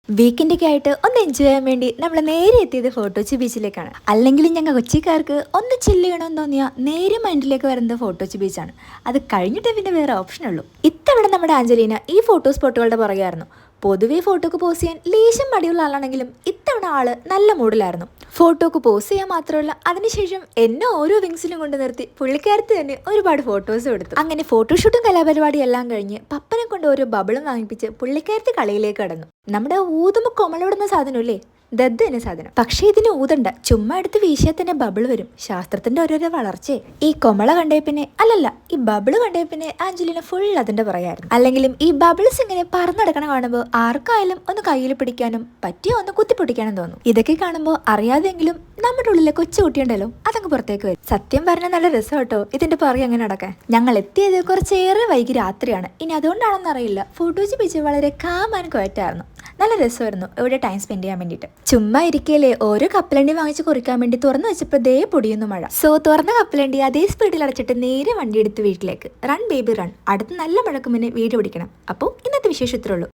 വീക്കെൻഡൊക്കെ ആയിട്ട് ഒന്ന് എൻജോയ് ചെയ്യാൻ വേണ്ടി നമ്മൾ നേരെ എത്തിയത് ഫോട്ടോച്ചി ബീച്ചിലേക്കാണ്. അല്ലെങ്കിലും ഞങ്ങൾ കൊച്ചിക്കാർക്ക് ഒന്ന് ചില്ല് ചെയ്യണമെന്ന് തോന്നിയാൽ നേരെ മൈൻഡിലേക്ക് വരുന്നത് ഫോട്ടോച്ചി ബീച്ചാണ്. അത് കഴിഞ്ഞിട്ടേ പിന്നെ വേറെ ഓപ്ഷനുള്ളൂ. ഇത്തവണ നമ്മുടെ ആഞ്ചലീന ഈ ഫോട്ടോ സ്പോട്ടുകളുടെ പുറകെയായിരുന്നു. പൊതുവേ ഫോട്ടോക്ക് പോസ് ചെയ്യാൻ ലേശം മടിയുള്ള ആളാണെങ്കിലും ഇത്തവണ ആള് നല്ല മൂഡിലായിരുന്നു. ഫോട്ടോക്ക് പോസ് ചെയ്യാൻ മാത്രമല്ല, അതിനുശേഷം എന്നെ ഓരോ വിങ്സിലും കൊണ്ട് നിർത്തി പുള്ളിക്കാരത്ത് തന്നെ ഒരുപാട് ഫോട്ടോസും എടുത്തു. അങ്ങനെ ഫോട്ടോഷൂട്ടും കലാപരിപാടി എല്ലാം കഴിഞ്ഞ് പപ്പനെ കൊണ്ട് ഓരോ ബബിളും വാങ്ങിപ്പിച്ച് പുള്ളിക്കാരത്തി കളിയിലേക്ക് കടന്നു. നമ്മുടെ ഊതുമ്പോ കൊമളവിടുന്ന സാധനമല്ലേ, ദദ്ദ തന്നെ സാധനം. പക്ഷേ ഇതിന് ഊതണ്ട, ചുമ്മാ എടുത്ത് വീശിയാൽ തന്നെ ബബിൾ വരും. ശാസ്ത്രത്തിന്റെ ഓരോരോ വളർച്ചയെ. ഈ കൊമള കണ്ടേ പിന്നെ ഈ ബബിള് കണ്ടേ പിന്നെ ആഞ്ചലിന ഫുൾ അതിന്റെ പറയായിരുന്നു. അല്ലെങ്കിലും ഈ ബബിൾസ് ഇങ്ങനെ പറന്നെടുക്കണ കാണുമ്പോൾ ആർക്കായാലും ഒന്ന് കയ്യിൽ പിടിക്കാനും പറ്റിയ ഒന്ന് കുത്തിപ്പൊട്ടിക്കാനും തോന്നും. ഇതൊക്കെ കാണുമ്പോൾ അറിയാതെങ്കിലും നമ്മുടെ ഉള്ളിലെ കൊച്ചു കുട്ടിയുണ്ടല്ലോ, അതങ്ങ് പുറത്തേക്ക് വരും. സത്യം പറഞ്ഞാൽ നല്ല രസം കേട്ടോ ഇതിന്റെ പുറകെ അങ്ങനെ നടക്കാൻ. ഞങ്ങൾ എത്തിയത് കുറച്ചേറെ വൈകി രാത്രിയാണ്. ഇനി അതുകൊണ്ടാണെന്ന് അറിയില്ല, ഫോട്ടോസ് പിടിച്ച് വളരെ കാം ആൻഡ് ക്വയറ്റായിരുന്നു. നല്ല രസമായിരുന്നു ഇവിടെ ടൈം സ്പെൻഡ് ചെയ്യാൻ വേണ്ടിയിട്ട്. ചുമ്മാ ഇരിക്കലേ ഓരോ കപ്പലണ്ടി വാങ്ങിച്ച് കുറിക്കാൻ വേണ്ടി തുറന്നു വെച്ചപ്പോൾ ദേ പൊടിയുന്നു മഴ. സോ തുറന്ന കപ്പലണ്ടി അതേ സ്പീഡിൽ അടച്ചിട്ട് നേരെ വണ്ടി എടുത്ത് വീട്ടിലേക്ക്. Run baby run. അടുത്ത് നല്ല മഴക്ക് മുന്നേ വീട് പിടിക്കണം. അപ്പോൾ ഇന്നത്തെ വിശേഷം ഇത്രേ ഉള്ളൂ.